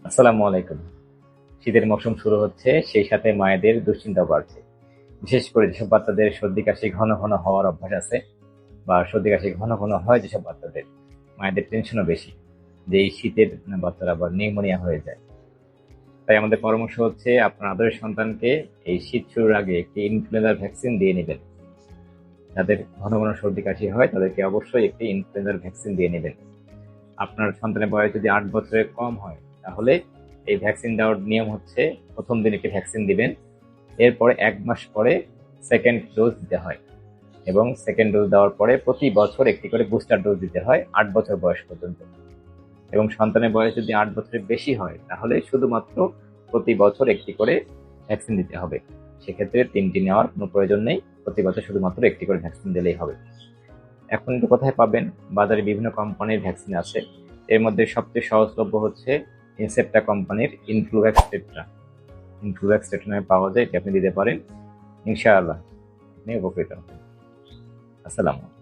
আসসালামু আলাইকুম। শীতের মৌসুম শুরু হচ্ছে, সেই সাথে মায়েদের দুশ্চিন্তা বাড়ছে। বিশেষ করে যেসব বাচ্চাদের সর্দি কাশি ঘন ঘন হওয়ার অভ্যাস আছে বা সর্দি কাশি ঘন ঘন হয় যেসব বাচ্চাদের, মায়েদের টেনশনও বেশি যে এই শীতের বাচ্চারা আবার নিউমোনিয়া হয়ে যায়। তাই আমাদের পরামর্শ হচ্ছে আপনার আদরের সন্তানকে এই শীত শুরুর আগে একটি ইনফ্লুয়েঞ্জার ভ্যাকসিন দিয়ে নেবেন। যাদের ঘন ঘন সর্দি কাশি হয় তাদেরকে অবশ্যই একটি ইনফ্লুয়েঞ্জার ভ্যাকসিন দিয়ে নেবেন। আপনার সন্তানের বয়স যদি ৮ বছরের কম হয় তাহলে এই ভ্যাকসিন দেওয়ার নিয়ম হচ্ছে প্রথম দিন একটি ভ্যাকসিন দিবেন, এরপরে ১ মাস পরে সেকেন্ড ডোজ দিতে হয় এবং সেকেন্ড ডোজ দেওয়ার পরে প্রতি বছর একটি করে বুস্টার ডোজ দিতে হয় ৮ বছর বয়স পর্যন্ত। এবং সন্তানের বয়স যদি ৮ বছরের বেশি হয় তাহলে শুধুমাত্র প্রতি বছর একটি করে ভ্যাকসিন দিতে হবে। সেক্ষেত্রে ৩টি নেওয়ার কোনো প্রয়োজন নেই, প্রতি বছর শুধুমাত্র একটি করে ভ্যাকসিন দিলেই হবে। এখন এটা কোথায় পাবেন? বাজারে বিভিন্ন কোম্পানির ভ্যাকসিন আছে। এর মধ্যে সবচেয়ে সহজলভ্য হচ্ছে ইনসেপ্টা কোম্পানির ইনফ্লুভ্যাক্স টেট্রা। ইনফ্লুভ্যাক্স টেট্রা নামে পাওয়া যায়, এটি আপনি দিতে পারেন। ইনশাআল্লাহ আপনি উপকৃত হবেন। আসসালামু আলাইকুম।